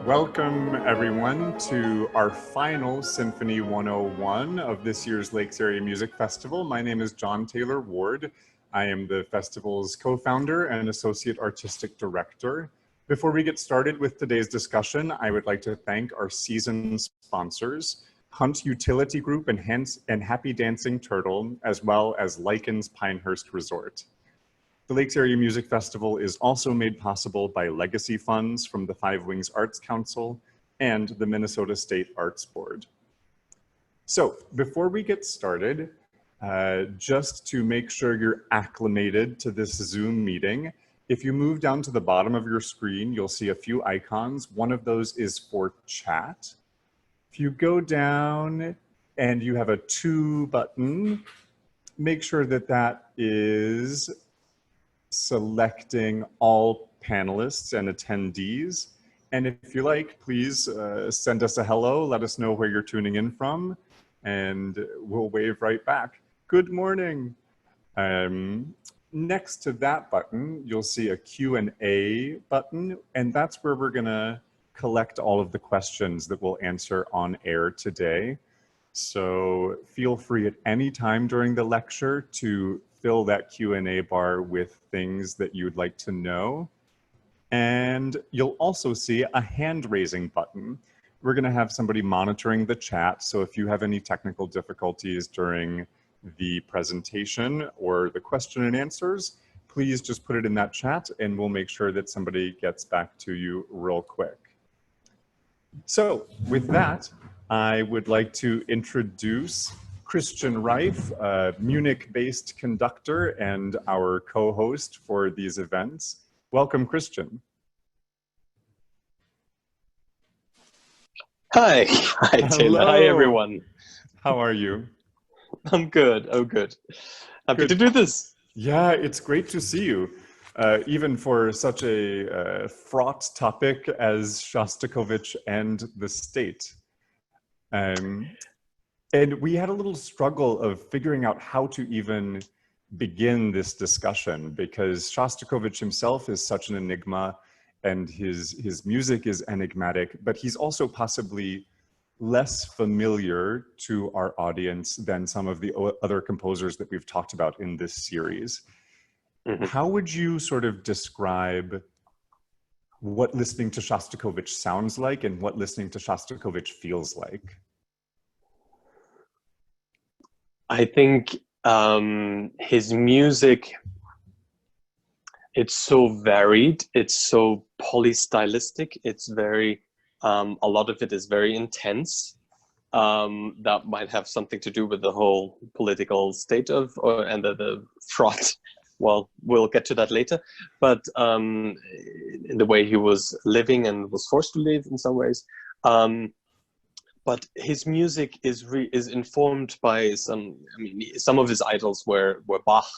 Welcome, everyone, to our final Symphony 101 of this year's Lakes Area Music Festival. My name is John Taylor Ward. I am the festival's co-founder and associate artistic director. Before we get started with today's discussion, I would like to thank our season sponsors, Hunt Utility Group and Happy Dancing Turtle, as well as Lycan's Pinehurst Resort. The Lakes Area Music Festival is also made possible by legacy funds from the Five Wings Arts Council and the Minnesota State Arts Board. So before we get started, just to make sure you're acclimated to this Zoom meeting, if you move down to the bottom of your screen, you'll see a few icons. One of those is for chat. If you go down and you have a to button, make sure that that is selecting all panelists and attendees. And if you like, please send us a hello, let us know where you're tuning in from, and we'll wave right back. Good morning. Next to that button, you'll see a Q&A button, and that's where we're gonna collect all of the questions that we'll answer on air today. So feel free at any time during the lecture to fill that Q&A bar with things that you'd like to know. And you'll also see a hand-raising button. We're gonna have somebody monitoring the chat, so if you have any technical difficulties during the presentation or the question and answers, please just put it in that chat and we'll make sure that somebody gets back to you real quick. So with that, I would like to introduce Christian Reif, a Munich-based conductor and our co-host for these events. Welcome, Christian. Hi. Hi, Taylor. Hello. Hi, everyone. How are you? I'm good. Oh, good. Happy to do this. Yeah, it's great to see you. Even for such a fraught topic as Shostakovich and the state. And we had a little struggle of figuring out how to even begin this discussion because Shostakovich himself is such an enigma and his music is enigmatic, but he's also possibly less familiar to our audience than some of the other composers that we've talked about in this series. Mm-hmm. How would you sort of describe what listening to Shostakovich sounds like and what listening to Shostakovich feels like? I think his music, it's so varied, it's so polystylistic, it's very, a lot of it is very intense. That might have something to do with the whole political state of, and the fraught. Well, we'll get to that later. But in the way he was living and was forced to live in some ways. But his music is informed by some of his idols were Bach.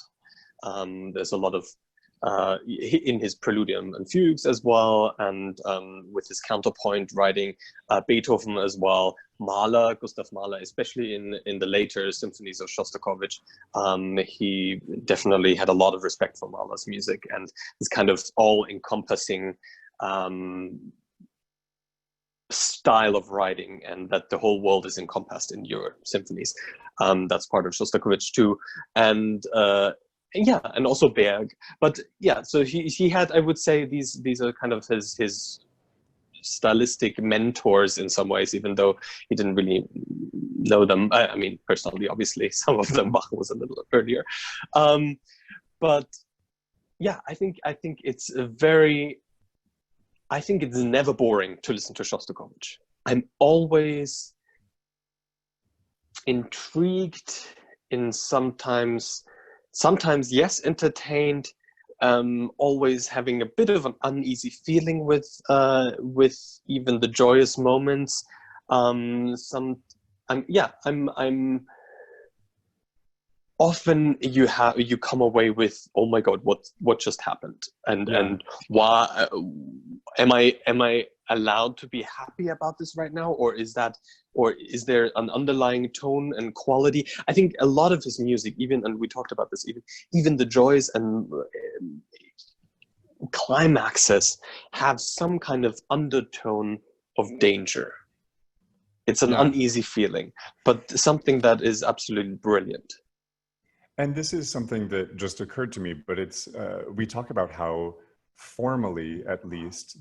There's a lot of, in his Preludium and Fugues as well, and with his counterpoint writing, Beethoven as well, Mahler, Gustav Mahler, especially in the later symphonies of Shostakovich. He definitely had a lot of respect for Mahler's music and this kind of all-encompassing style of writing, and that the whole world is encompassed in your symphonies. That's part of Shostakovich too, and yeah, and also Berg. But yeah, so he had, I would say, these are kind of his stylistic mentors in some ways, even though he didn't really know them. I mean, personally, obviously, some of them Bach was a little earlier, but yeah, I think it's a very. I think it's never boring to listen to Shostakovich. I'm always intrigued in sometimes yes, entertained, always having a bit of an uneasy feeling with even the joyous moments. I'm often you come away with, oh my God, what just happened, and why am I allowed to be happy about this right now, or is there an underlying tone and quality? I think a lot of his music, and we talked about this, even the joys and climaxes have some kind of undertone of danger. It's an uneasy feeling, but something that is absolutely brilliant. And this is something that just occurred to me, but it's we talk about how formally, at least,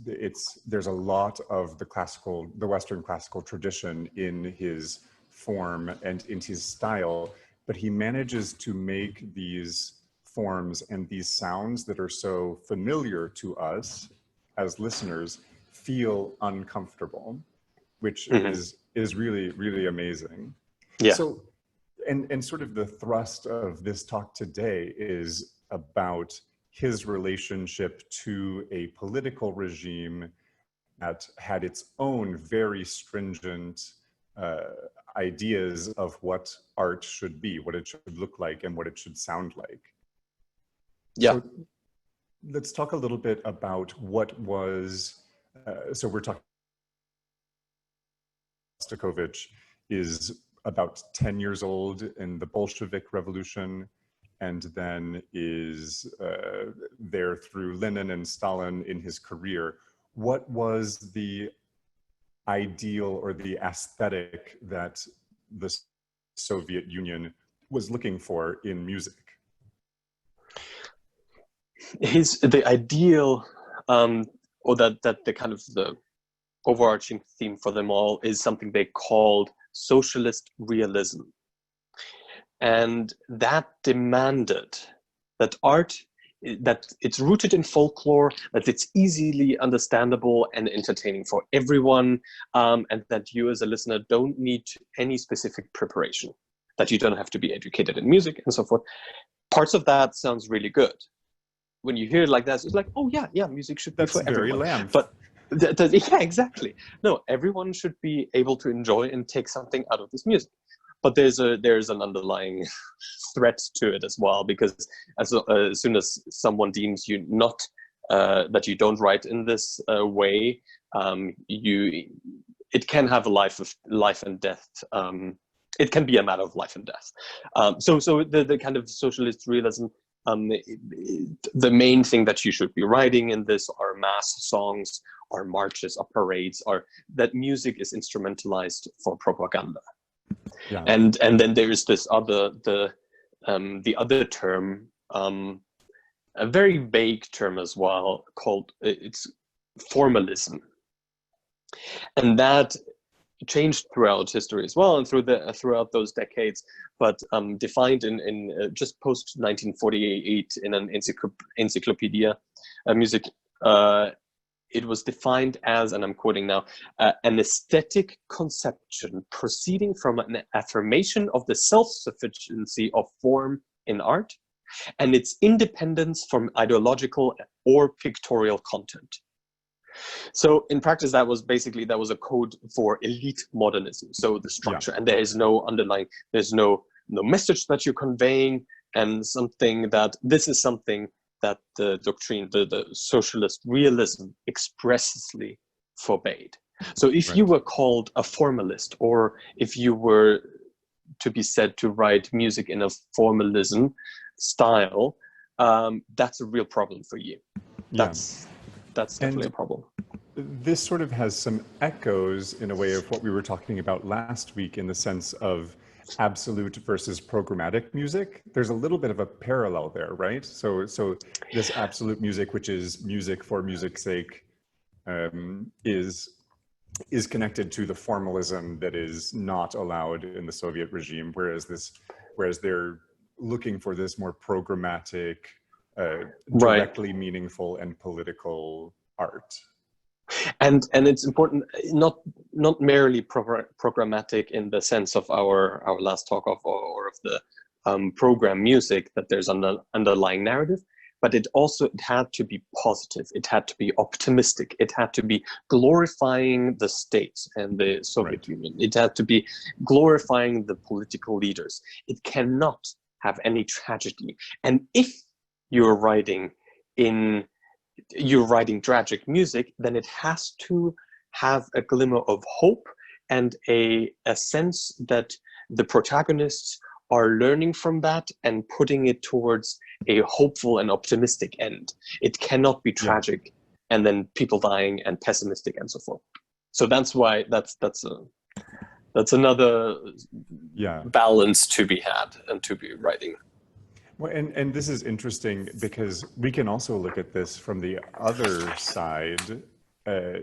there's a lot of the Western classical tradition in his form and in his style, but he manages to make these forms and these sounds that are so familiar to us as listeners feel uncomfortable, which is really, really amazing. Yeah. So, and sort of the thrust of this talk today is about his relationship to a political regime that had its own very stringent ideas of what art should be, what it should look like, and what it should sound like. Yeah. So let's talk a little bit about what was, so we're talking, Shostakovich is about 10 years old in the Bolshevik Revolution, and then is there through Lenin and Stalin in his career. What was the ideal or the aesthetic that the Soviet Union was looking for in music? The ideal, or that the kind of the overarching theme for them all is something they called Socialist Realism. And that demanded that art, that it's rooted in folklore, that it's easily understandable and entertaining for everyone, and that you as a listener don't need any specific preparation, that you don't have to be educated in music and so forth. Parts of that sounds really good. When you hear it like that, it's like, oh yeah, music should be for everyone. Lamb. But yeah, exactly. No, everyone should be able to enjoy and take something out of this music. But there's an underlying threat to it as well, because as soon as someone deems you not that you don't write in this way, it can have a life and death. It can be a matter of life and death. So the kind of socialist realism. The main thing that you should be writing in this are mass songs, are marches, are parades, are that music is instrumentalized for propaganda. Yeah. And then there is this the other term, a very vague term as well, called it's formalism, and that changed throughout history as well, and throughout those decades, but defined in just post 1948 in an encyclopedia music. It was defined as, and I'm quoting now, an aesthetic conception proceeding from an affirmation of the self-sufficiency of form in art and its independence from ideological or pictorial content. So in practice, that was a code for elite modernism. So the structure, and there is no underlying, there's no message that you're conveying, and something that this is something that the doctrine, the socialist realism expressly forbade. So if you were called a formalist, or if you were to be said to write music in a formalism style, that's a real problem for you. That's definitely a problem. This sort of has some echoes in a way of what we were talking about last week, in the sense of absolute versus programmatic music. There's a little bit of a parallel there, right? So this absolute music, which is music for music's sake, is connected to the formalism that is not allowed in the Soviet regime, whereas they're looking for this more programmatic, directly meaningful and political art. And it's important, not merely programmatic in the sense of our last talk of of the program music, that there's an underlying narrative, but it had to be positive, it had to be optimistic, it had to be glorifying the state and the Soviet Union, it had to be glorifying the political leaders. It cannot have any tragedy. And if you're writing tragic music, then it has to have a glimmer of hope and a sense that the protagonists are learning from that and putting it towards a hopeful and optimistic end. It cannot be tragic and then people dying and pessimistic and so forth. So that's why that's another balance to be had and to be writing. Well, and this is interesting because we can also look at this from the other side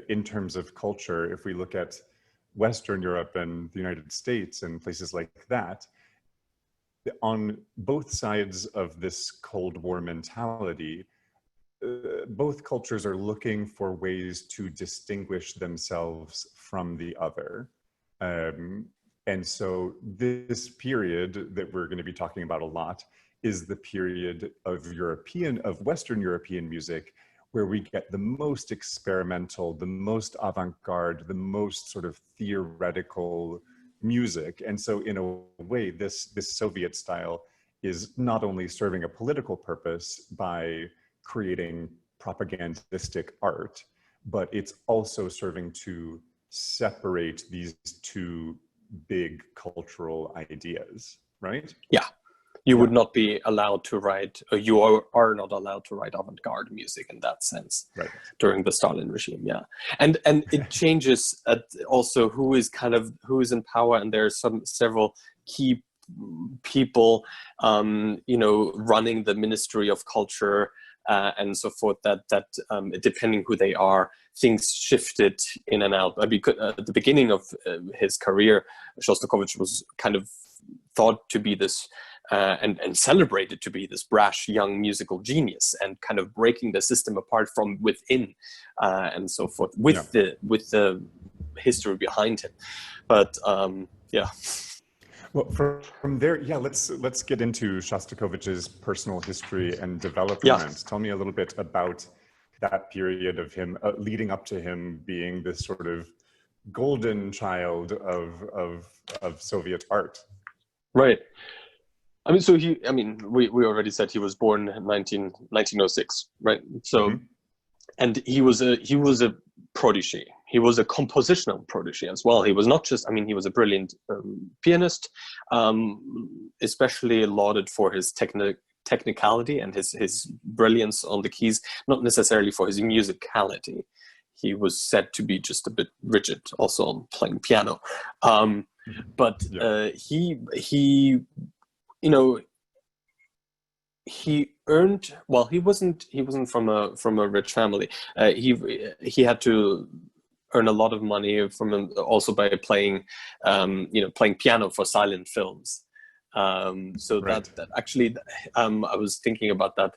in terms of culture. If we look at Western Europe and the United States and places like that, on both sides of this Cold War mentality, both cultures are looking for ways to distinguish themselves from the other. And so this period that we're going to be talking about a lot is the period of Western European music, where we get the most experimental, the most avant-garde, the most sort of theoretical music. And so in a way, this Soviet style is not only serving a political purpose by creating propagandistic art, but it's also serving to separate these two big cultural ideas, right? Yeah. You would not be allowed to write, or you are not allowed to write avant-garde music in that sense, right, during the Stalin regime. Yeah, and it changes also who is in power, and there are several key people, running the Ministry of Culture and so forth. That depending who they are, things shifted in and out. Because at the beginning of his career, Shostakovich was kind of thought to be this. And celebrated to be this brash young musical genius, and kind of breaking the system apart from within, and so forth, with the history behind him. But Well, from there, let's get into Shostakovich's personal history and development. Yeah. Tell me a little bit about that period of him leading up to him being this sort of golden child of Soviet art. Right. I mean, we already said he was born in 1906, right? So, and he was a protege. He was a compositional protege as well. He was not just, he was a brilliant pianist, especially lauded for his technicality and his brilliance on the keys, not necessarily for his musicality. He was said to be just a bit rigid also on playing piano. But he earned, well, he wasn't from a rich family. He had to earn a lot of money also by playing piano for silent films. So right. that actually, I was thinking about that.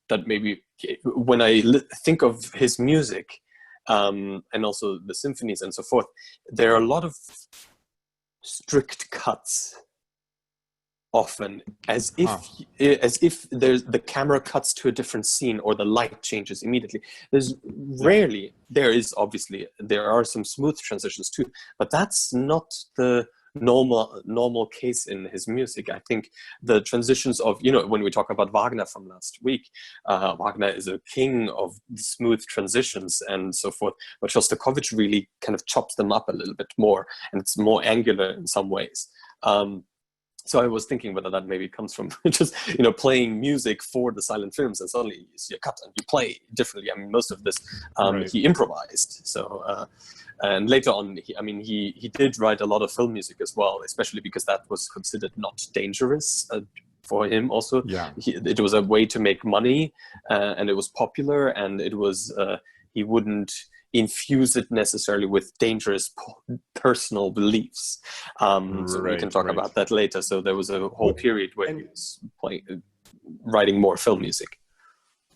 That maybe when I think of his music, and also the symphonies and so forth, there are a lot of strict cuts. Often, as if the camera cuts to a different scene or the light changes immediately. There are some smooth transitions too, but that's not the normal case in his music. I think the transitions of, when we talk about Wagner from last week, Wagner is a king of smooth transitions and so forth, but Shostakovich really kind of chops them up a little bit more, and it's more angular in some ways. So I was thinking whether that maybe comes from just, playing music for the silent films, and suddenly you see a cut and you play differently. Most of this he improvised. So, and later on, he did write a lot of film music as well, especially because that was considered not dangerous for him. Also, it was a way to make money, and it was popular, and it was he wouldn't infuse it necessarily with dangerous personal beliefs. So we can talk about that later. So there was a whole period where he was writing more film music.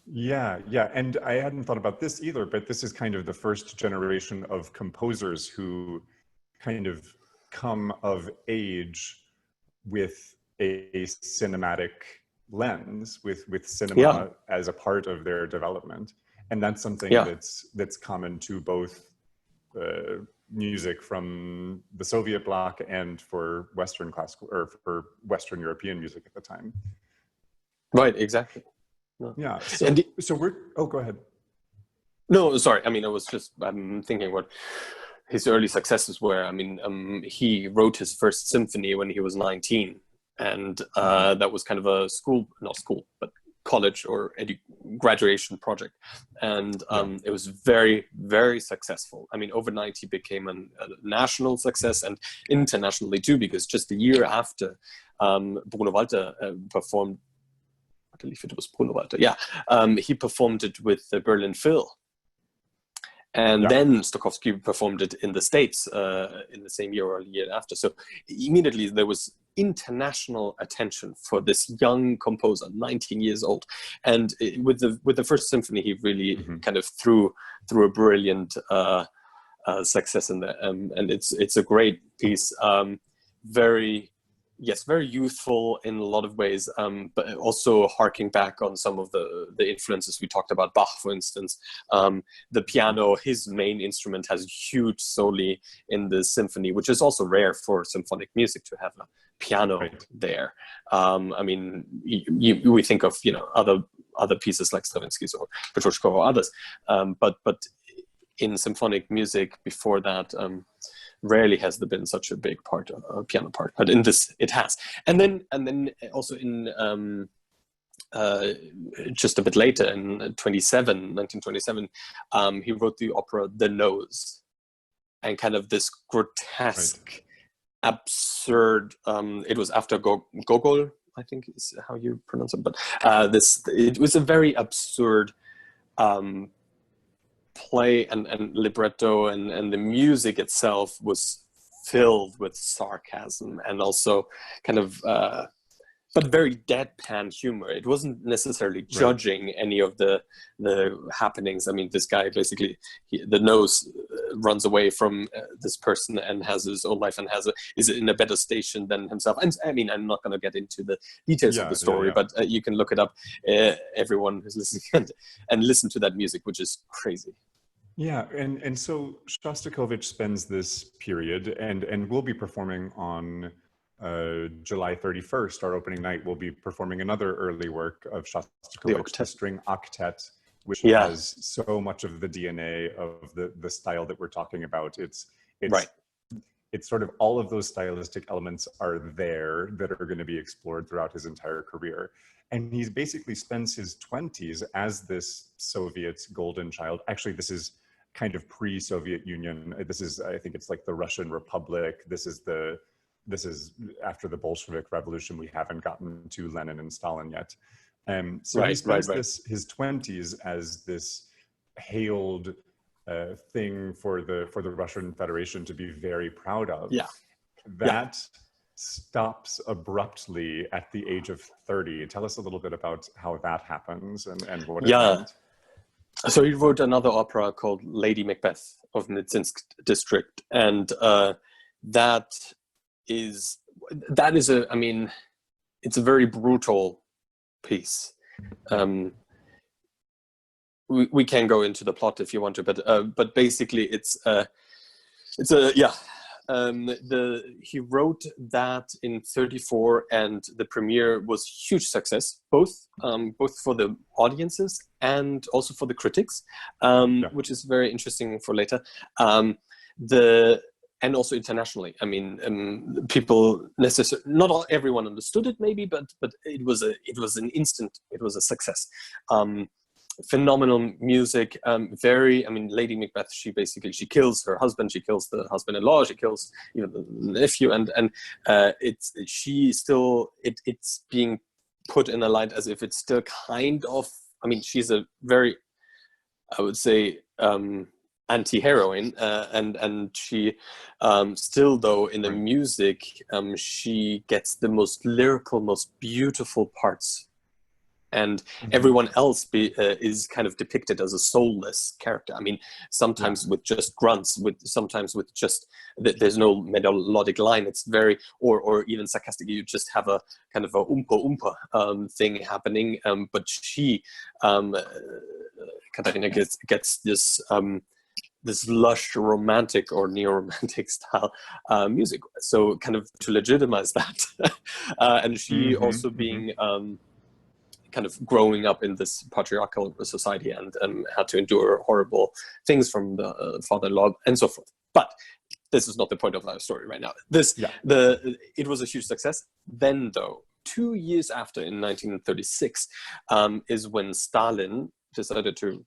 Yeah. And I hadn't thought about this either, but this is kind of the first generation of composers who kind of come of age with a cinematic lens, with cinema as a part of their development. And that's something that's common to both music from the Soviet bloc and for Western classical, or for Western European music at the time. Right, exactly. Yeah. So we're. Oh, go ahead. No, sorry. I was just thinking what his early successes were. He wrote his first symphony when he was 19, and that was kind of a college or graduation project, and it was very, very successful. I mean, overnight he became a national success and internationally too, because just a year after Bruno Walter performed, I believe it was Bruno Walter, he performed it with the Berlin Phil. And then Stokowski performed it in the States in the same year or a year after. So immediately there was international attention for this young composer, 19 years old. And with the first symphony, he really kind of threw a brilliant success in there. And it's a great piece. Very youthful in a lot of ways, but also harking back on some of the influences we talked about. Bach, for instance, the piano, his main instrument, has huge soli in the symphony, which is also rare for symphonic music to have a piano there. I mean, we think of other pieces like Stravinsky's or Petrushko or others, but in symphonic music before that, rarely has there been such a big part, a piano part, but in this it has. And then also in just a bit later, in 1927, he wrote the opera The Nose, and kind of this grotesque, absurd. It was after Gogol, I think is how you pronounce it, but it was a very absurd play and libretto, and the music itself was filled with sarcasm and also kind of but very deadpan humor. It wasn't necessarily judging any of the happenings. I mean, this guy basically, the nose runs away from this person and has his own life and is in a better station than himself. And I mean, I'm not going to get into the details of the story, but you can look it up, everyone who's listening, and listen to that music, which is crazy. Yeah, and so Shostakovich spends this period, and we'll be performing on July 31st, our opening night. We'll be performing another early work of Shostakovich, the string octet, which has so much of the DNA of the style that we're talking about. It's sort of all of those stylistic elements are there that are going to be explored throughout his entire career. And he basically spends his 20s as this Soviet golden child. Actually, this is kind of pre-Soviet Union. This is, I think it's like the Russian Republic. This is after the Bolshevik Revolution. We haven't gotten to Lenin and Stalin yet. So he spends his 20s as this hailed thing for the Russian Federation to be very proud of. That stops abruptly at the age of 30. Tell us a little bit about how that happens and what it meant. So he wrote another opera called Lady Macbeth of Midsince district, and that is I mean, it's a very brutal piece. We can go into the plot if you want to, but basically he wrote that in 1934, and the premiere was huge success, both for the audiences and also for the critics, which is very interesting for later. And also internationally. I mean, people not everyone understood it maybe, but it was a success. Phenomenal music, I mean, Lady Macbeth, she kills her husband, she kills the husband-in-law, she kills even the nephew, and it's being put in a light as if it's still kind of, I mean, she's a very, I would say, anti-heroine, and she still, though, in the music, she gets the most lyrical, most beautiful parts, and everyone else is kind of depicted as a soulless character. I mean, sometimes with just grunts, sometimes with just there's no melodic line. It's very or even sarcastic. You just have a kind of a oompa thing happening. But she, Katharina, gets this this lush romantic or neo-romantic style music. So kind of to legitimize that, and she also being kind of growing up in this patriarchal society and had to endure horrible things from the father-in-law and so forth. But this is not the point of our story right now. It was a huge success. Then, though, 2 years after, in 1936, is when Stalin decided to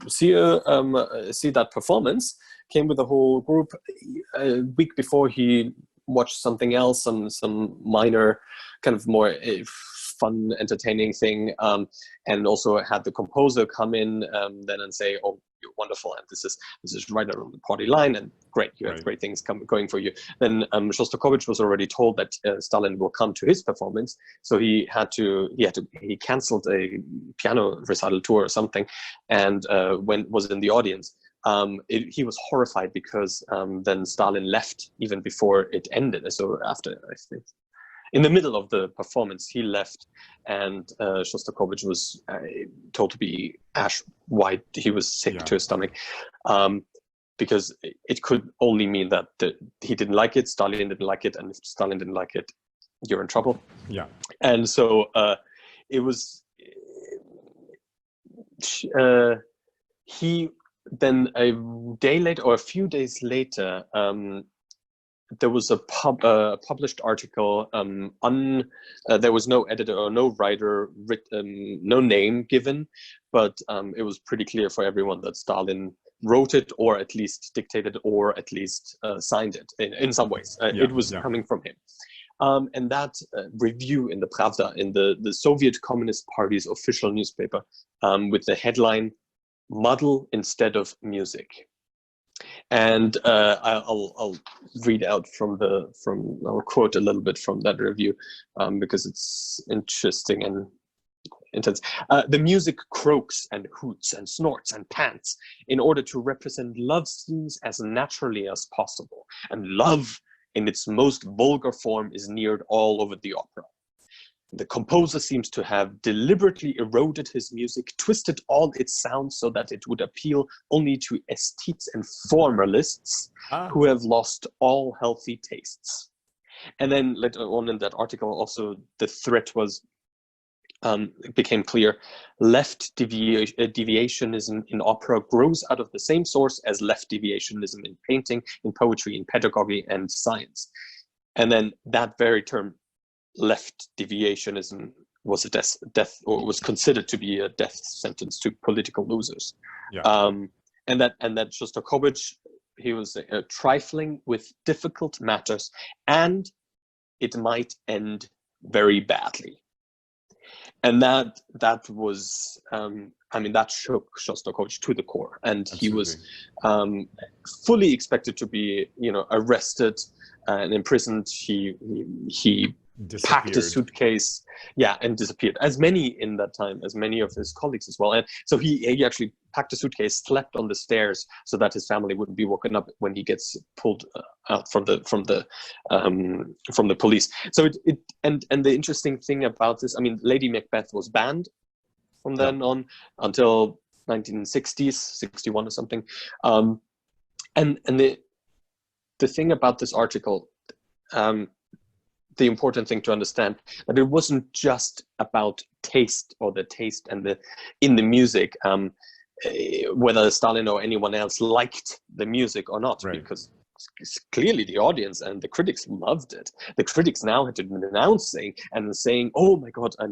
see that performance. Came with a whole group. A week before, he watched something else, some minor, kind of more fun, entertaining thing, and also had the composer come in then and say, "Oh, you're wonderful, and this is right around the party line, and great, you have great things going for you." Then Shostakovich was already told that Stalin will come to his performance, so he canceled a piano recital tour or something, and was in the audience. He was horrified because then Stalin left even before it ended. So after, I think, in the middle of the performance, he left, and Shostakovich was told to be ash white. He was sick to his stomach, because it could only mean that he didn't like it, Stalin didn't like it, and if Stalin didn't like it, you're in trouble. Yeah. And so it was. He then a day later, or a few days later, there was a published article. There was no editor or no writer, no name given, but it was pretty clear for everyone that Stalin wrote it, or at least dictated, or at least signed it in some ways. It was coming from him. And that review in the Pravda, in the Soviet Communist Party's official newspaper, with the headline, "Muddle instead of music." And I'll read out I'll quote a little bit from that review, because it's interesting and intense. "The music croaks and hoots and snorts and pants in order to represent love scenes as naturally as possible. And love in its most vulgar form is neared all over the opera. The composer seems to have deliberately eroded his music, twisted all its sounds so that it would appeal only to aesthetes and formalists who have lost all healthy tastes." And then later on in that article, also the threat it became clear: left deviationism in opera grows out of the same source as left deviationism in painting, in poetry, in pedagogy, and science. And then that very term, left deviationism, was a death, or was considered to be a death sentence to political losers. And that Shostakovich, he was trifling with difficult matters, and it might end very badly. And that was, that shook Shostakovich to the core, and Absolutely. He was fully expected to be, arrested and imprisoned. He packed a suitcase, and disappeared, as many in that time, as many of his colleagues as well. And so he actually packed a suitcase, slept on the stairs, so that his family wouldn't be woken up when he gets pulled out from the police. So and the interesting thing about this, Lady Macbeth was banned from then on until 1960s, 61 or something. And the thing about this article, the important thing to understand, that it wasn't just about taste, or the taste and in the music, whether Stalin or anyone else liked the music or not, because clearly the audience and the critics loved it. The critics now had to be denouncing and saying, "Oh my God, I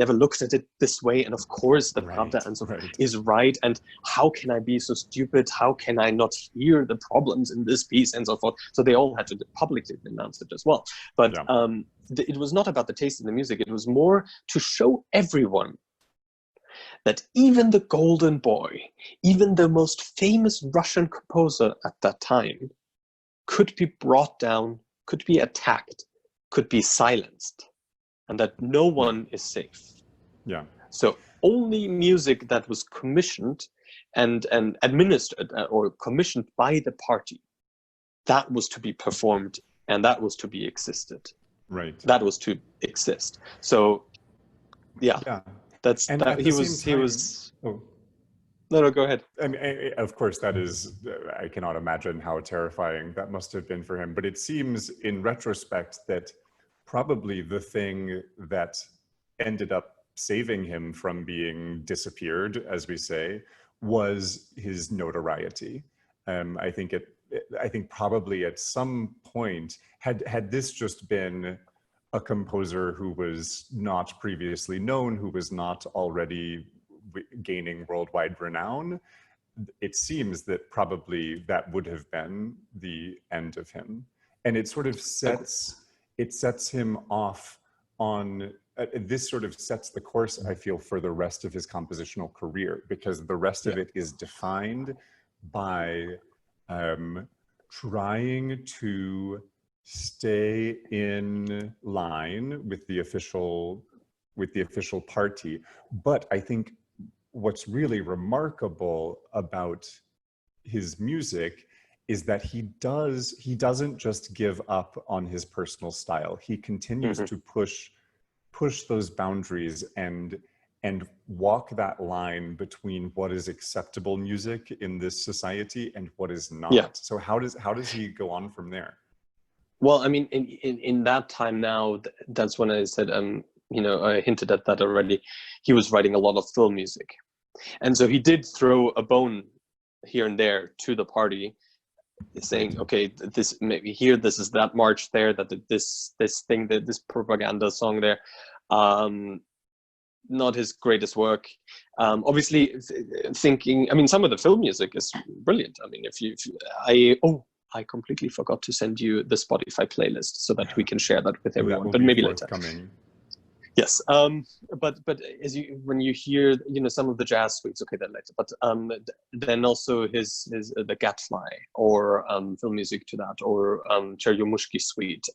never looked at it this way, and of course the Pravda and so is right, and how can I be so stupid? How can I not hear the problems in this piece?" and so forth. So they all had to publicly denounce it as well. But it was not about the taste in the music. It was more to show everyone that even the Golden Boy, even the most famous Russian composer at that time, could be brought down, could be attacked, could be silenced, and that no one is safe. So only music that was commissioned and administered or commissioned by the party, that was to be performed, and that was to be existed. That was to exist. So that's, and that he was. Oh. No, go ahead. Of course, that is, I cannot imagine how terrifying that must have been for him. But it seems in retrospect that probably the thing that ended up saving him from being disappeared, as we say, was his notoriety. I think probably at some point, had this just been a composer who was not previously known, who was not already gaining worldwide renown, it seems that probably that would have been the end of him. And it sort of sets him off on, this sort of sets the course, I feel, for the rest of his compositional career, because the rest of it is defined by trying to stay in line with the official party. But I think what's really remarkable about his music is that he doesn't just give up on his personal style. He continues to push those boundaries and walk that line between what is acceptable music in this society and what is not. Yeah. So how does he go on from there? Well, I mean, in that time now, that's when I said, you know, I hinted at that already. He was writing a lot of film music, and so he did throw a bone here and there to the party, saying, okay, this maybe here, this is that march there, that this thing, that this propaganda song there, not his greatest work. Obviously, thinking, I mean, some of the film music is brilliant. I mean, I completely forgot to send you the Spotify playlist so that we can share that with everyone, but maybe later. Yes, but when you hear, you know, some of the jazz suites, okay, then later. But then also his the Gadfly, or film music to that, or Cheryomushki suite,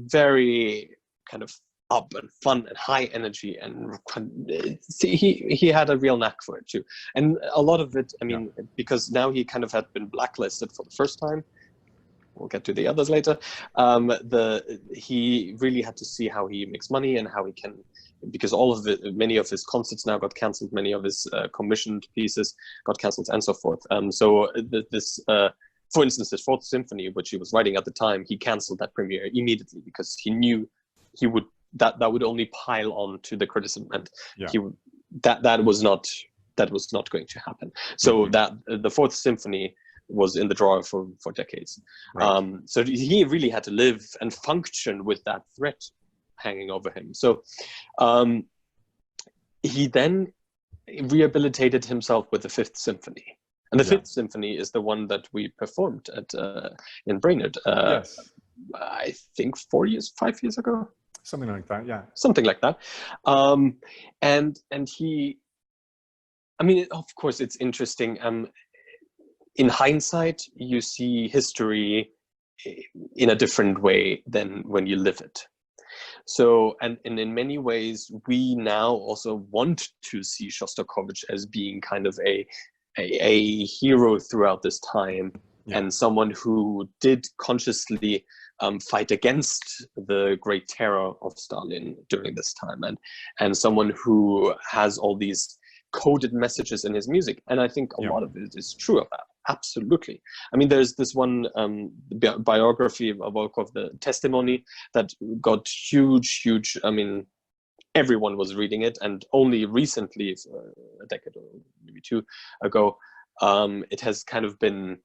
very kind of up and fun and high energy, and he had a real knack for it too. And a lot of it, I mean, because now he kind of had been blacklisted for the first time. We'll get to the others later. He really had to see how he makes money and how he can, because many of his concerts now got cancelled, many of his commissioned pieces got cancelled, and so forth. For instance, his Fourth Symphony, which he was writing at the time, he cancelled that premiere immediately because he knew that would only pile on to the criticism, and that was not going to happen. So that the Fourth Symphony was in the drawer for decades. Right. So he really had to live and function with that threat hanging over him. So he then rehabilitated himself with the Fifth Symphony. And the Fifth Symphony is the one that we performed at in Brainerd, I think 5 years ago. Something like that, yeah. Something like that. And he, I mean, of course, it's interesting. In hindsight, you see history in a different way than when you live it. So, and in many ways, we now also want to see Shostakovich as being kind of a hero throughout this time, and someone who did consciously fight against the great terror of Stalin during this time, and someone who has all these coded messages in his music. And I think a lot of it is true of that. Absolutely. I mean, there's this one biography of Volkov, the Testimony, that got huge. I mean, everyone was reading it, and only recently, a decade or maybe two ago, it has kind of been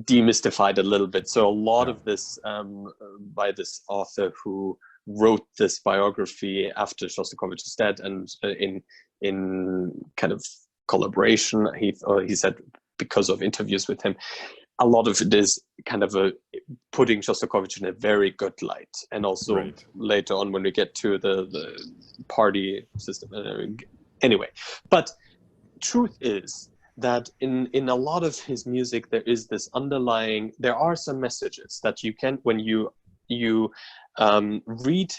demystified a little bit. So a lot of this by this author who wrote this biography after Shostakovich is dead, and in kind of collaboration, he said, because of interviews with him, a lot of it is kind of putting Shostakovich in a very good light. And also later on when we get to the party system. Anyway, but truth is that in a lot of his music, there is this underlying, there are some messages that you can, when you read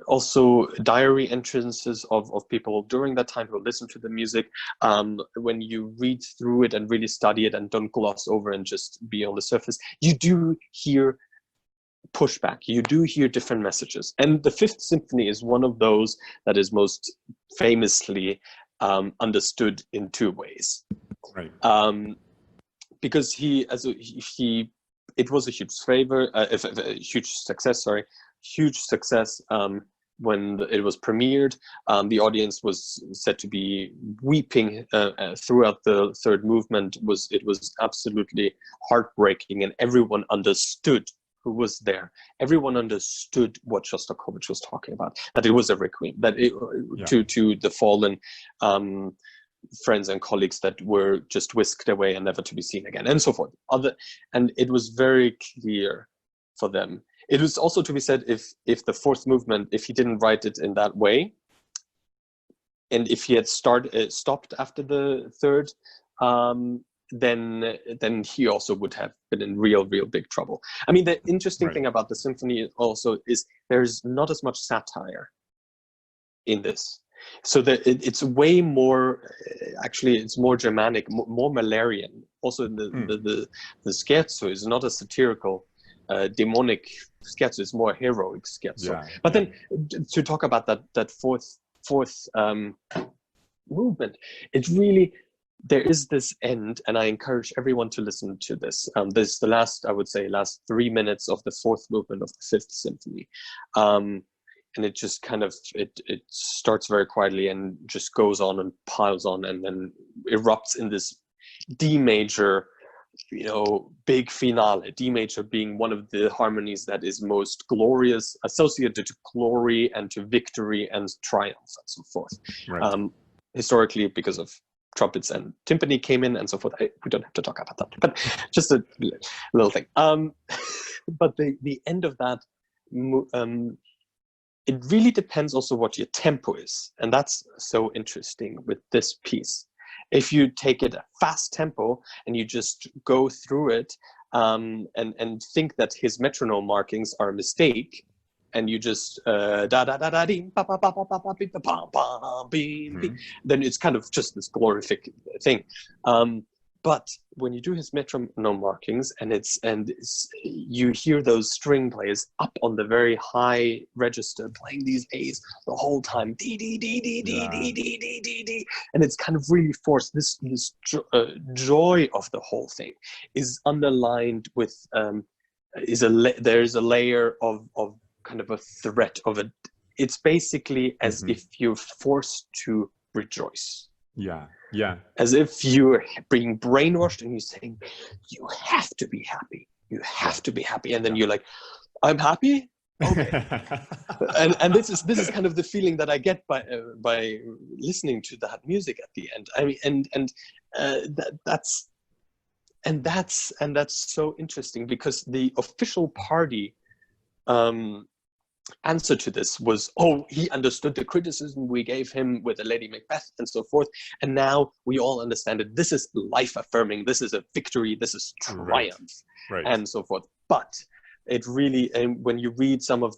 also diary entrances of people during that time who listen to the music, when you read through it and really study it and don't gloss over and just be on the surface, you do hear pushback, you do hear different messages. And the Fifth Symphony is one of those that is most famously understood in two ways. Right. Because it was a huge success when it was premiered. The audience was said to be weeping throughout the third movement. It was absolutely heartbreaking, and everyone understood who was there, everyone understood what Shostakovich was talking about, that it was a requiem, that it, to the fallen friends and colleagues that were just whisked away and never to be seen again, and so forth. And it was very clear for them. It was also to be said, if the fourth movement, if he didn't write it in that way, and if he had stopped after the third, then he also would have been in real big trouble. I mean, the interesting thing about the symphony also is there's not as much satire in this. So it's way more, actually, it's more Germanic, more Malarian. Also, the scherzo is not a satirical, demonic scherzo. It's more heroic scherzo. But then to talk about that fourth movement, it really, there is this end, and I encourage everyone to listen to this. This is the last, I would say, last 3 minutes of the fourth movement of the Fifth Symphony. And it just kind of, it starts very quietly and just goes on and piles on and then erupts in this D major, big finale. D major being one of the harmonies that is most glorious, associated to glory and to victory and triumph and so forth. Historically, because of trumpets and timpani came in and so forth. We don't have to talk about that, but just a little thing. But the end of that, it really depends also what your tempo is. And that's so interesting with this piece. If you take it at fast tempo and you just go through it and think that his metronome markings are a mistake, and you just then it's kind of just this glorific thing. But when you do his metronome markings and you hear those string players up on the very high register playing these A's the whole time, D D D D D D D D D D, and it's kind of really forced. This joy of the whole thing is underlined with there's a layer of kind of a threat of it. It's basically as if you're forced to rejoice. As if you're being brainwashed and you're saying, you have to be happy. You have to be happy. And then you're like, I'm happy? Okay. and this is kind of the feeling that I get by listening to that music at the end. I mean, that's so interesting, because the official party answer to this was, he understood the criticism we gave him with the Lady Macbeth and so forth, and now we all understand it. This is life affirming, this is a victory, this is triumph, and so forth. But it really, when you read some of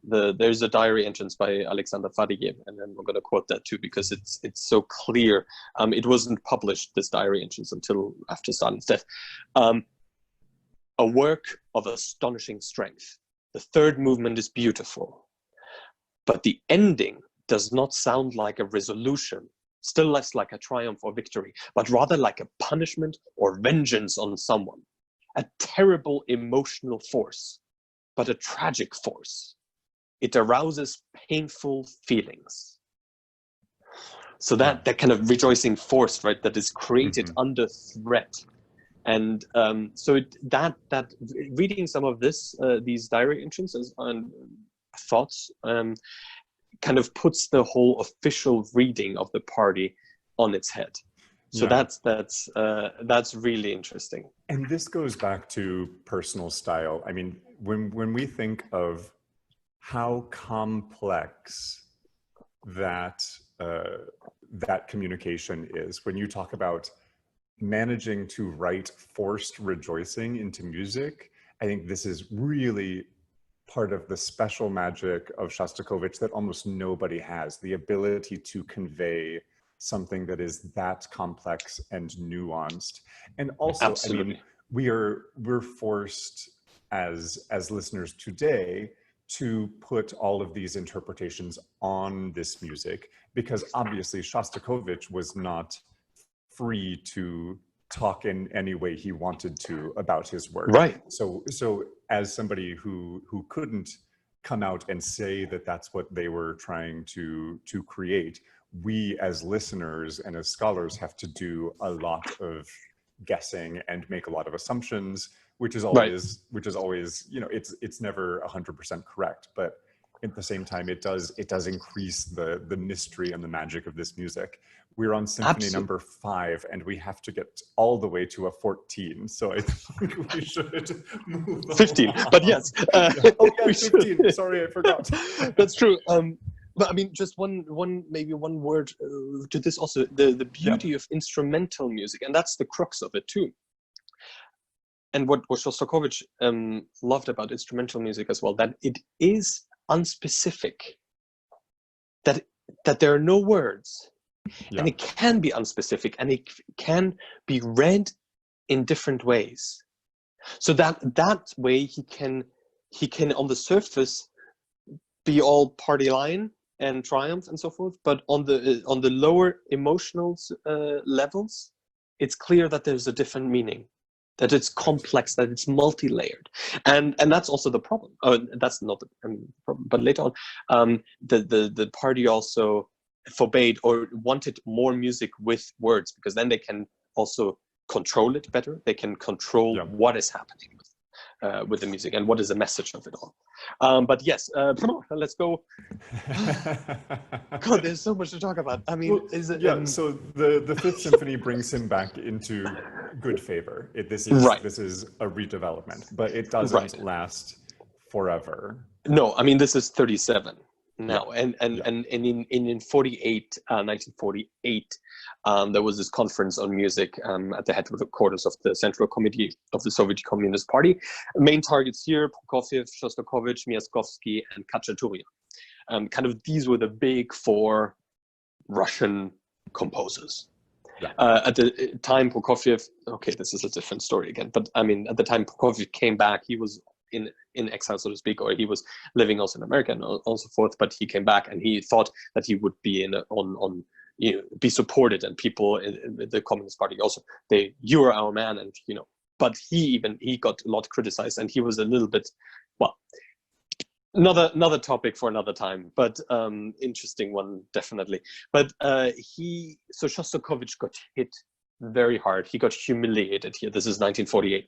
there's a diary entrance by Alexander Faddeev, and then we're going to quote that too, because it's so clear. It wasn't published, this diary entrance, until after Stalin's death. A work of astonishing strength. The third movement is beautiful, but the ending does not sound like a resolution, still less like a triumph or victory, but rather like a punishment or vengeance on someone. A terrible emotional force, but a tragic force. It arouses painful feelings. So that kind of rejoicing force, right, that is created under threat. And so that reading some of these diary entrances and thoughts kind of puts the whole official reading of the party on its head. So that's really interesting. And this goes back to personal style. I mean, when we think of how complex that communication is, when you talk about managing to write forced rejoicing into music, I think this is really part of the special magic of Shostakovich that almost nobody has, the ability to convey something that is that complex and nuanced. And also, Absolutely. I mean, we're forced as listeners today to put all of these interpretations on this music, because obviously Shostakovich was not free to talk in any way he wanted to about his work. Right. So as somebody who couldn't come out and say that that's what they were trying to create, we as listeners and as scholars have to do a lot of guessing and make a lot of assumptions which is Right. always, you know, it's never 100% correct, but at the same time, it does increase the mystery and the magic of this music. We're on symphony number 5, and we have to get all the way to a 14. So I think we should move 15, along. but yes. Oh yeah, 15. Sorry, I forgot. That's true. But I mean, just maybe one word to this also, the beauty of instrumental music, and that's the crux of it too. And what Shostakovich loved about instrumental music as well, that it is unspecific, that there are no words, and it can be unspecific, and it can be read in different ways. So that way he can on the surface be all party line and triumph and so forth, but on the lower emotional levels, it's clear that there's a different meaning, that it's complex, that it's multi-layered, and that's also the problem. That's not the problem, but later on, the party also forbade or wanted more music with words, because then they can also control it better. They can control what is happening with the music and what is the message of it all. But yes, let's go. God, there's so much to talk about. I mean, so the Fifth Symphony brings him back into good favor. This is a redevelopment, but it doesn't last forever. No, I mean, this is 37 now, and in 1948, there was this conference on music at the headquarters of the Central Committee of the Soviet Communist Party. Main targets here: Prokofiev, Shostakovich, Miaskovsky, and Khachaturian. Kind of these were the big 4 Russian composers. At the time, Prokofiev, okay, this is a different story again, but I mean, at the time Prokofiev came back, he was in exile, so to speak, or he was living also in America and so forth, but he came back and he thought that he would be be supported, and people in the Communist Party also, you are our man, and you know, but he got a lot criticized, and he was a little bit, well, another topic for another time, but interesting one, definitely. But so Shostakovich got hit very hard. He got humiliated here. This is 1948.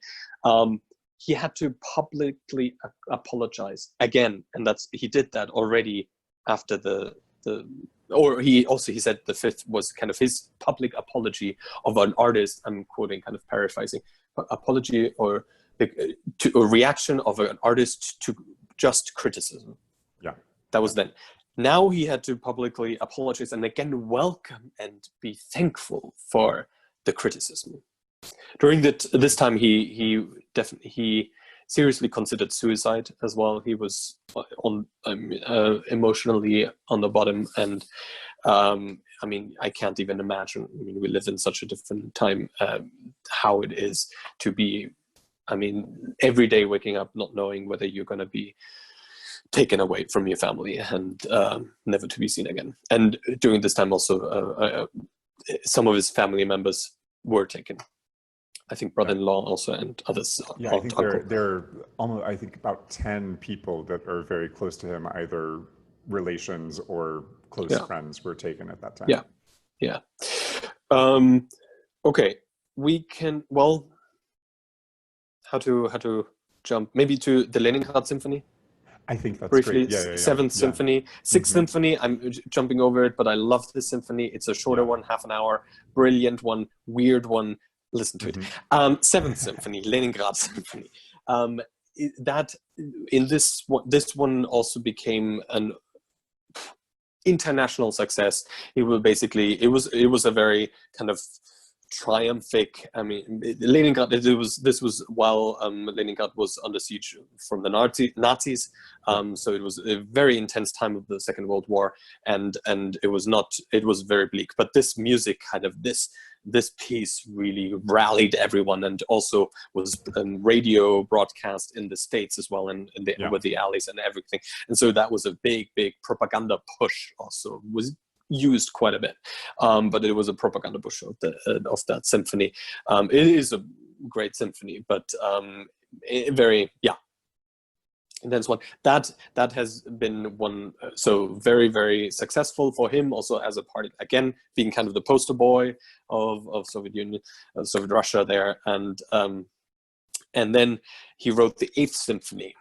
He had to publicly apologize again, and he did that already after he said the 5th was kind of his public apology of an artist. I'm quoting, kind of paraphrasing, apology or to a reaction of an artist to just criticism. That was then. Now he had to publicly apologize and again welcome and be thankful for the criticism. During this time, he seriously considered suicide as well. He was emotionally on the bottom, and I mean, I can't even imagine. I mean, we live in such a different time. How it is to be, I mean, every day waking up not knowing whether you're going to be taken away from your family and never to be seen again. And during this time also, some of his family members were taken. I think brother-in-law also, and others. Yeah, I think there are almost, I think, about 10 people that are very close to him, either relations or close friends, were taken at that time. Yeah. Okay, we can, well, how to jump maybe to the Leningrad Symphony? I think that's briefly. Great. Seventh Symphony, Sixth Symphony. I'm jumping over it, but I love this symphony. It's a shorter one, half an hour, brilliant one, weird one. Listen to it. Seventh Symphony, Leningrad Symphony. That in this one also became an international success. It was a very kind of triumphic. I mean, Leningrad. This was while Leningrad was under siege from the Nazis. So it was a very intense time of the Second World War, and it was very bleak. But this music, kind of this piece, really rallied everyone, and also was radio broadcast in the States as well, and with the Allies and everything. And so that was a big propaganda push. Also was used quite a bit, but it was a propaganda push of that symphony. It is a great symphony, but very intense one. That has been one so very successful for him, also as a party, again being kind of the poster boy of Soviet Union, Soviet Russia there, and And then he wrote the Eighth Symphony.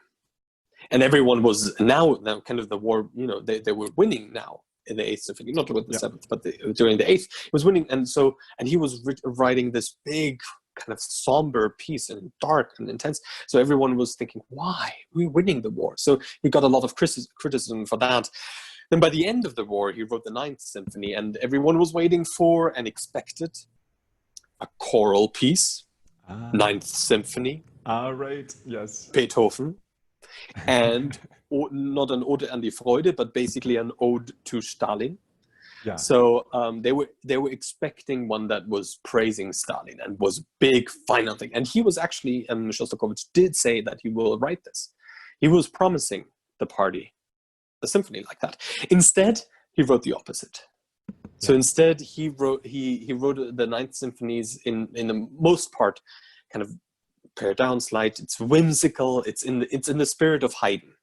And everyone was now kind of the war, they were winning now in the Eighth Symphony, not with the Seventh, but during the Eighth, it was winning. And he was writing this big kind of somber piece and dark and intense. So everyone was thinking, why? We're winning the war. So he got a lot of criticism for that. Then by the end of the war, he wrote the Ninth Symphony, and everyone was waiting for and expected a choral piece, Ninth Symphony. Right, yes. Beethoven. And not an Ode an die Freude, but basically an ode to Stalin. Yeah. So they were expecting one that was praising Stalin and was big, final thing. And he was actually, Shostakovich did say that he will write this. He was promising the party a symphony like that. Instead, he wrote the opposite. So instead, he wrote the Ninth Symphonies in the most part, kind of pared down, slight. It's whimsical. It's in the spirit of Haydn.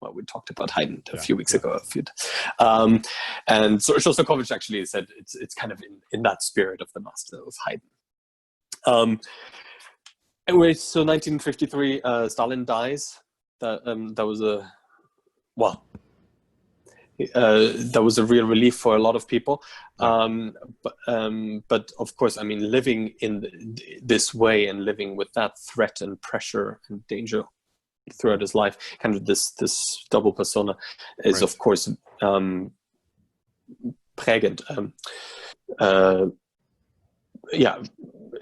Well, we talked about Haydn a few weeks ago. And so Shostakovich actually said it's kind of in that spirit of the master of Haydn. Anyway, so 1953, Stalin dies. That was a real relief for a lot of people. But of course, I mean, living in this way and living with that threat and pressure and danger throughout his life, kind of this double persona is of course prägend.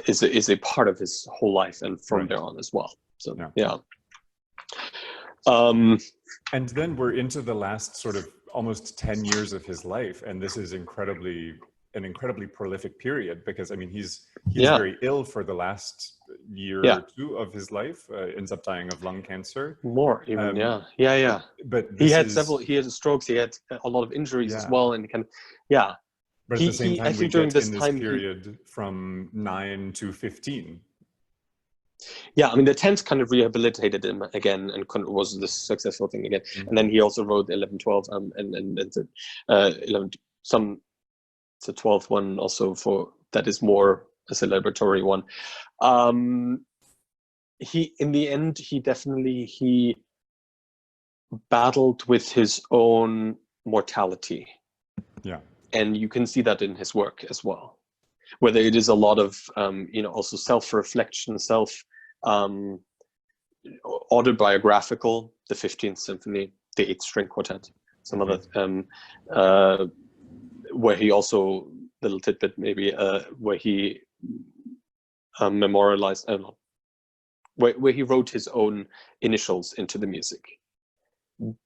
Is a part of his whole life and from there on as well. So and then we're into the last sort of almost 10 years of his life, and this is an incredibly prolific period, because I mean he's very ill for the last year or two of his life, ends up dying of lung cancer. More even, But he had strokes, he had a lot of injuries as well, and but at the same time, we get in this period from 9 to 15. Yeah, I mean, the 10th kind of rehabilitated him again and was the successful thing again. Mm-hmm. And then he also wrote 11, 12, and the 12th one also that is more a celebratory one. In the end, he battled with his own mortality. Yeah. And you can see that in his work as well. Whether it is a lot of, also self-reflection, autobiographical, the 15th Symphony, the 8th String Quartet, some other, where he also, little tidbit maybe, where he memorialized, where he wrote his own initials into the music.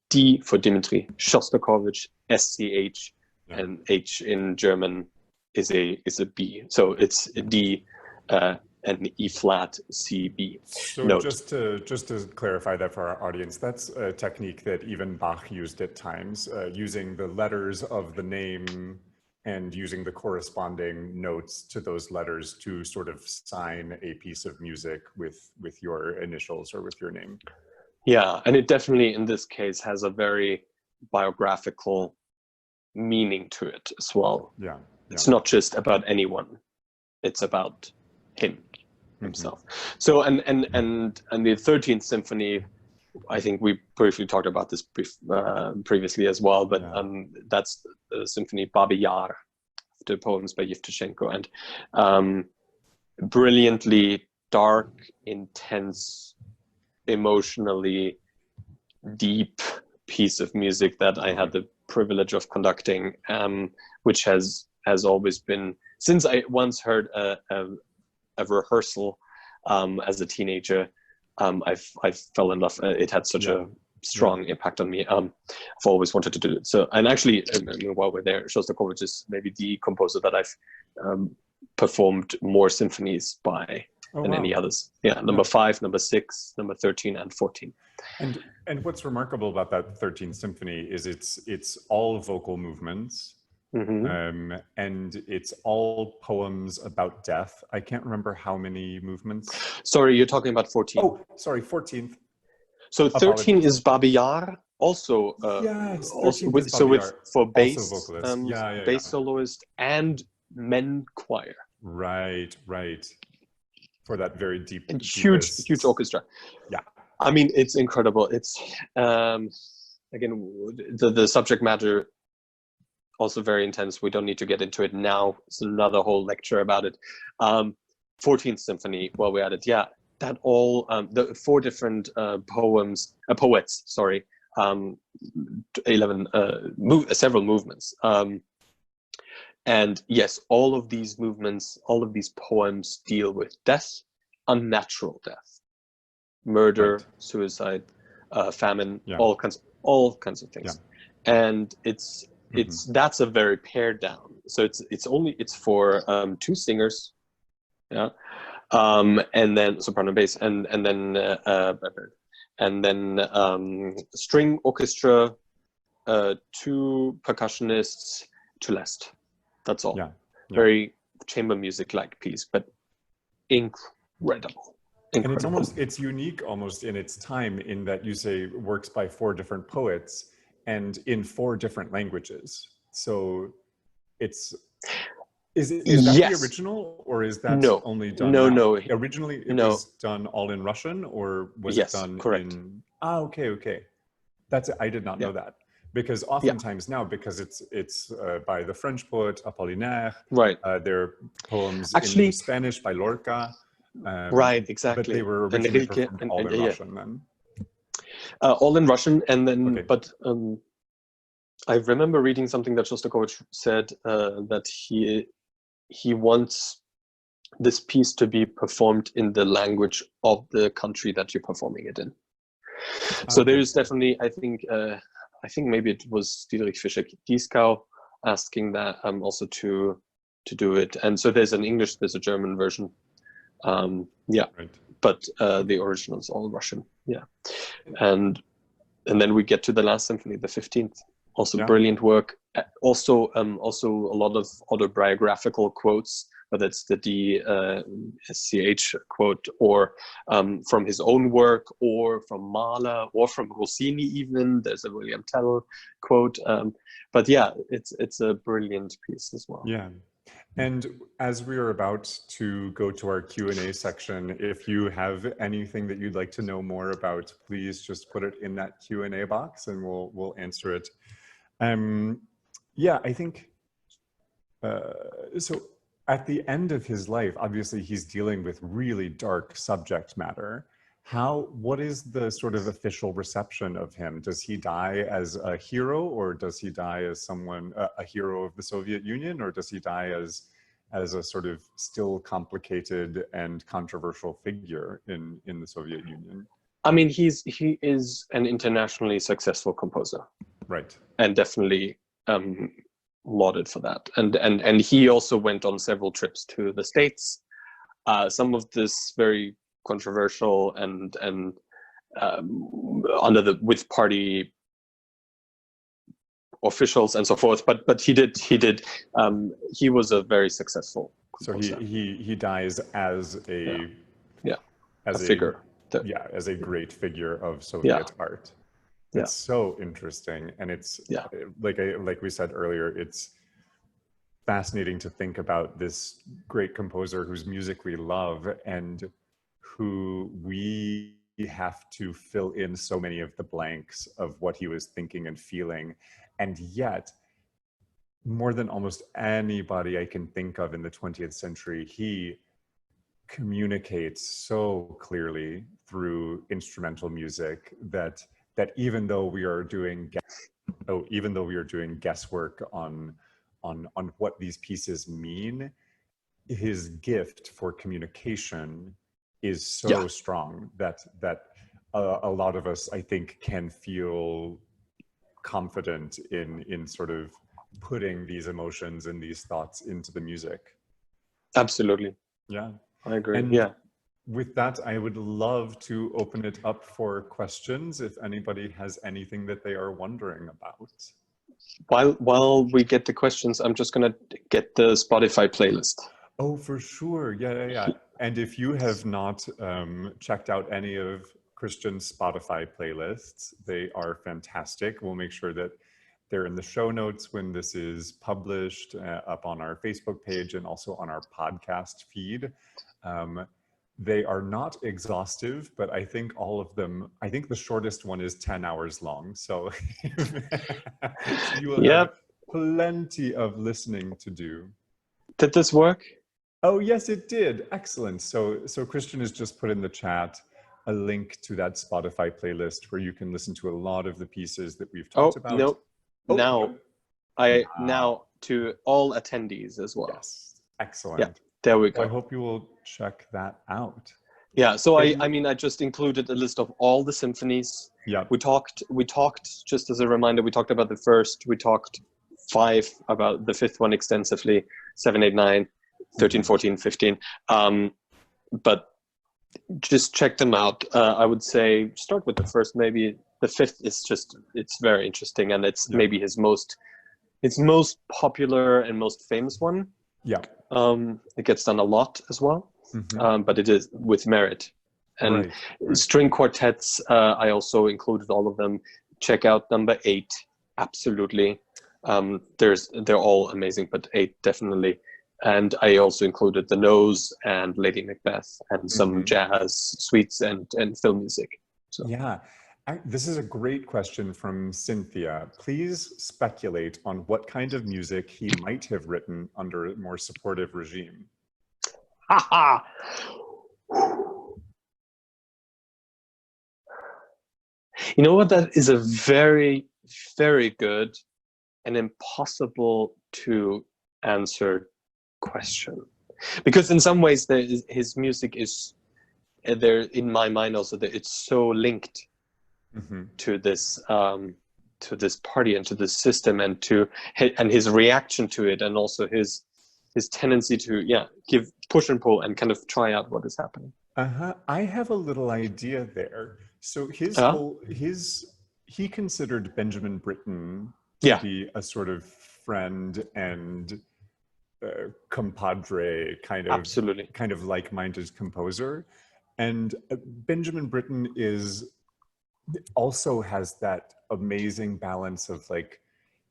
D for Dimitri Shostakovich, SCH, and H in German is a B, so it's a D and E flat C B. So note. just to clarify that for our audience, that's a technique that even Bach used at times, using the letters of the name and using the corresponding notes to those letters to sort of sign a piece of music with your initials or with your name. Yeah, and it definitely in this case has a very biographical meaning to it as well. Yeah. It's not just about anyone; it's about him himself. So, and the 13th Symphony, I think we briefly talked about this previously as well. But that's the Symphony Babi Yar, the poems by Yevtushenko, and brilliantly dark, intense, emotionally deep piece of music that I had the privilege of conducting, which has always been, since I once heard a rehearsal as a teenager, I fell in love. It had such a strong impact on me. I've always wanted to do it. So, and actually, while we're there, Shostakovich is maybe the composer that I've performed more symphonies by than any others. Yeah, number 5, number 6, number 13, and 14. And what's remarkable about that 13th Symphony is it's all vocal movements. And it's all poems about death. I can't remember how many movements. Sorry, you're talking about 14. Oh, sorry, 14th. So 13 is Babi Yar, also. Yes, for bass, bass soloist and men choir. Right. for that very deep, and huge orchestra. Yeah. I mean, it's incredible. It's again, the subject matter also very intense. We don't need to get into it now. It's another whole lecture about it. 14th Symphony, while we're at it, yeah, that all the 4 different poets, sorry, 11 several movements, and yes, all of these movements, all of these poems deal with death, unnatural death, murder, right, suicide, famine, yeah, all kinds of things, yeah. And it's that's a very pared down. So it's for 2 singers, yeah, and then soprano, bass, and then string orchestra, 2 percussionists, celeste. That's all. Yeah. Very chamber music-like piece, but incredible. And it's unique almost in its time, in that you say works by 4 different poets and in 4 different languages. So is that the original, or is that only done now? No. Originally it was done all in Russian, or was it done in... Ah, okay. I did not know that. Because oftentimes now, because it's by the French poet Apollinaire, right? There are poems in Spanish by Lorca, right? Exactly. But they were originally performed all in Russian then. All in Russian, and then but I remember reading something that Shostakovich said, that he wants this piece to be performed in the language of the country that you're performing it in. So there is definitely, I think maybe it was Friedrich Fischer-Dieskau asking that also to do it. And so there's an English, there's a German version. Yeah, right. But the original is all Russian. Yeah. And then we get to the last symphony, the 15th. Also brilliant work. Also a lot of autobiographical quotes, whether it's the DSCH quote, or from his own work, or from Mahler, or from Rossini even. There's a William Tell quote. But yeah, it's a brilliant piece as well. Yeah. And as we are about to go to our Q&A section, if you have anything that you'd like to know more about, please just put it in that Q&A box and we'll answer it. Yeah, I think, so at the end of his life, obviously he's dealing with really dark subject matter. What is the sort of official reception of him? Does he die as a hero, or does he die as someone, a hero of the Soviet Union, or does he die as a sort of still complicated and controversial figure in the Soviet Union? I mean, he is an internationally successful composer. Right. And definitely lauded for that. And he also went on several trips to the States. Some of this very controversial and with party officials and so forth. But he was a very successful composer. So he dies as a figure. As a great figure of Soviet art. It's so interesting, and it's like we said earlier, it's fascinating to think about this great composer whose music we love and who we have to fill in so many of the blanks of what he was thinking and feeling, and yet more than almost anybody I can think of in the 20th century, he communicates so clearly through instrumental music that even though we are doing guesswork on what these pieces mean, his gift for communication is so strong that a lot of us, I think, can feel confident in sort of putting these emotions and these thoughts into the music. Absolutely. Yeah, I agree. And with that, I would love to open it up for questions if anybody has anything that they are wondering about. While we get the questions, I'm just going to get the Spotify playlist. Oh, for sure. Yeah. And if you have not checked out any of Christian's Spotify playlists, they are fantastic. We'll make sure that they're in the show notes when this is published, up on our Facebook page and also on our podcast feed. They are not exhaustive, but I think all of them, I think the shortest one is 10 hours long. So, so you will have plenty of listening to do. Did this work? Oh, yes, it did. Excellent. So Christian has just put in the chat a link to that Spotify playlist where you can listen to a lot of the pieces that we've talked about. No. Oh, Now to all attendees as well. Yes, excellent. Yeah, there we go. I hope you will check that out. Yeah, so I mean, I just included a list of all the symphonies. Yeah. We talked, just as a reminder, we talked about the first, we talked 5, about the 5th one extensively, 7, 8, 9, 13, 14, 15. But just check them out. I would say start with the first, maybe the 5th is just, it's very interesting, and it's maybe his most popular and most famous one. Yeah. It gets done a lot as well. But it is with merit. And string quartets, I also included all of them. Check out number 8, absolutely. They're all amazing, but 8 definitely. And I also included the Nose and Lady Macbeth and some jazz suites and film music. So. Yeah. This is a great question from Cynthia. Please speculate on what kind of music he might have written under a more supportive regime. You know what? That is a very, very good and impossible to answer question, because in some ways his music is there in my mind also that it's so linked to this party and to this system and his reaction to it, and also his tendency to give push and pull and kind of try out what is happening. I have a little idea there. So he considered Benjamin Britten to be a sort of friend and compadre kind of like-minded composer, and Benjamin Britten also has that amazing balance of like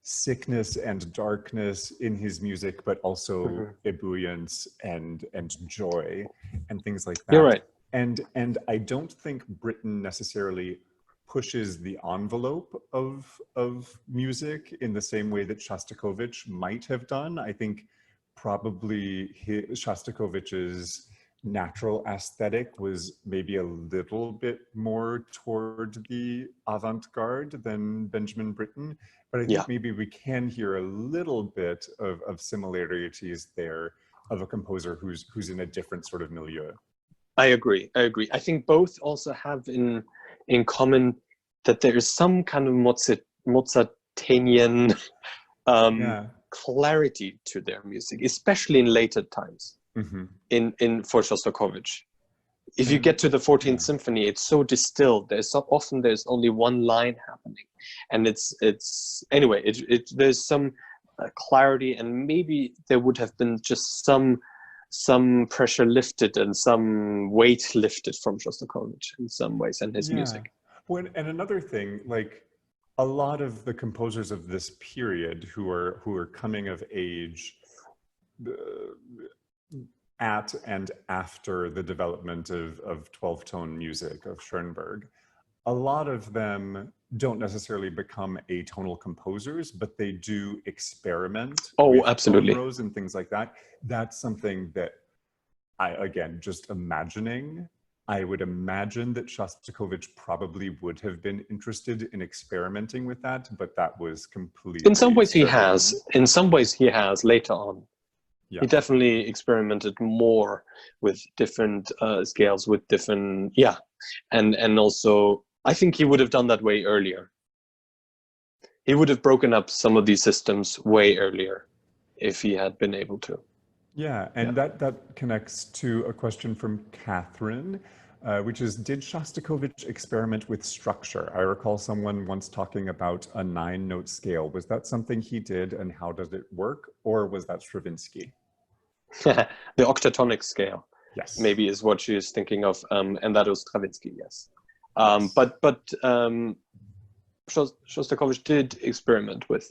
sickness and darkness in his music, but also ebullience and joy and things like that. You're right. And I don't think Britten necessarily pushes the envelope of music in the same way that Shostakovich might have done. I think probably Shostakovich's natural aesthetic was maybe a little bit more toward the avant-garde than Benjamin Britten, but I think maybe we can hear a little bit of similarities there of a composer who's in a different sort of milieu. I agree. I think both also have in common that there is some kind of Mozartian clarity to their music, especially in later times. For Shostakovich, if you get to the 14th Symphony, it's so distilled. There's only one line happening, and there's some clarity, and maybe there would have been just some pressure lifted and some weight lifted from Shostakovich in some ways and his music. Well, and another thing, like a lot of the composers of this period who are coming of age at and after the development of 12-tone music of Schoenberg, a lot of them don't necessarily become atonal composers, but they do experiment with absolutely. rows and things like that. That's something that just imagining, I would imagine that Shostakovich probably would have been interested in experimenting with that, but that was completely... In some ways he has. In some ways he has later on. Yeah. He definitely experimented more with different scales, with different, and also I think he would have done that way earlier. He would have broken up some of these systems way earlier if he had been able to. Yeah, and that connects to a question from Catherine, which is, did Shostakovich experiment with structure? I recall someone once talking about a 9-note scale. Was that something he did, and how does it work? Or was that Stravinsky? The octatonic scale, yes, maybe is what she is thinking of, and that was Stravinsky, yes. But Shostakovich did experiment with.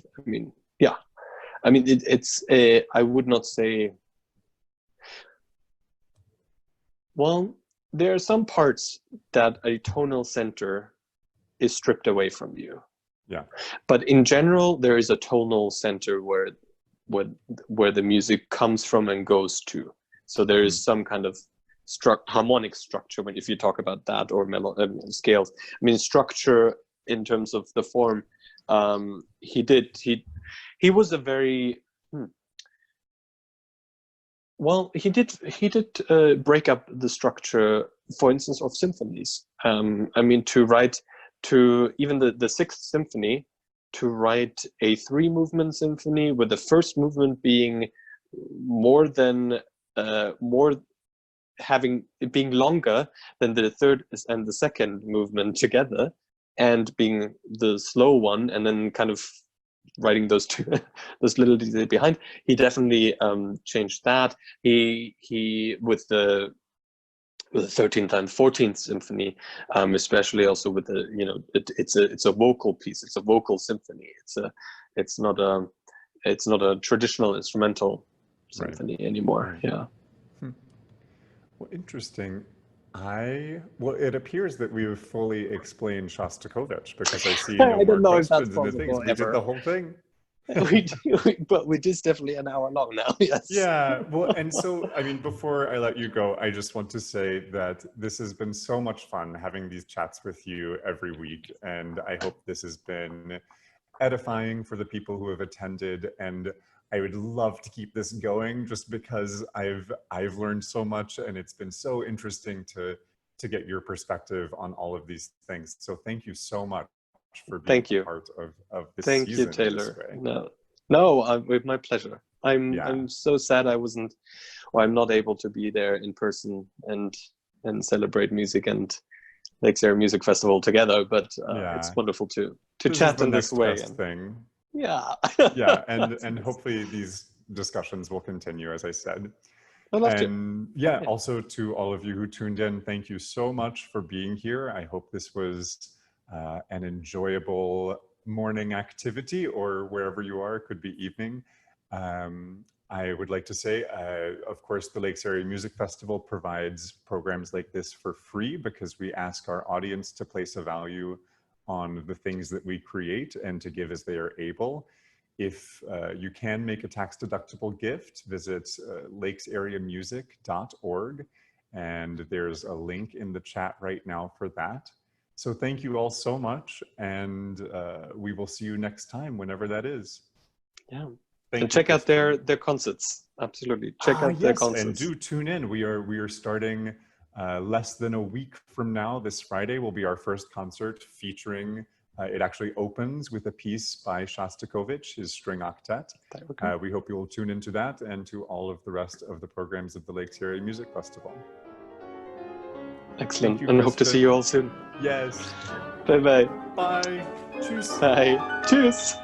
It's I would not say. Well, there are some parts that a tonal center is stripped away from you. Yeah. But in general, there is a tonal center where the music comes from and goes to. So there is some kind of harmonic structure if you talk about that, or scales. I mean, structure in terms of the form. He was a very well. He did break up the structure, for instance, of symphonies. I mean, to write even the Sixth Symphony, to write a 3-movement symphony with the first movement being being longer than the third and the second movement together, and being the slow one, and then kind of writing those little details behind. He definitely changed that. He with the 13th and 14th symphony, especially also with the, it's a vocal piece. It's a vocal symphony. It's not a traditional instrumental symphony anymore. Yeah. Well, interesting. It appears that we've fully explained Shostakovich, because I see no more questions in the things. We did the whole thing. But it is definitely an hour long now. Yes. Yeah. Well, and so, I mean, before I let you go, I just want to say that this has been so much fun having these chats with you every week. And I hope this has been edifying for the people who have attended. And I would love to keep this going, just because I've learned so much, and it's been so interesting to get your perspective on all of these things. So thank you so much for being part of this season. Thank you, Taylor. No, with my pleasure. I'm so sad I'm not able to be there in person and celebrate music and Lakes Area Music Festival together, but it's wonderful to chat in this way. Yeah. Yeah, and hopefully these discussions will continue, as I said. I'd love to. Also to all of you who tuned in, thank you so much for being here. I hope this was an enjoyable morning activity, or wherever you are, it could be evening. I would like to say, of course, the Lakes Area Music Festival provides programs like this for free, because we ask our audience to place a value on the things that we create and to give as they are able. If you can make a tax-deductible gift, visit lakesareamusic.org, and there's a link in the chat right now for that. So thank you all so much, and we will see you next time, whenever that is. Yeah. And check out their concerts. Absolutely. Check out their concerts. And do tune in. We are starting less than a week from now. This Friday will be our first concert featuring, it actually opens with a piece by Shostakovich, his string octet. We hope you will tune into that, and to all of the rest of the programs of the Lakes Area Music Festival. Excellent. And hope to see you all soon. Yes. Bye-bye. Bye. Tschüss. Bye. Tschüss.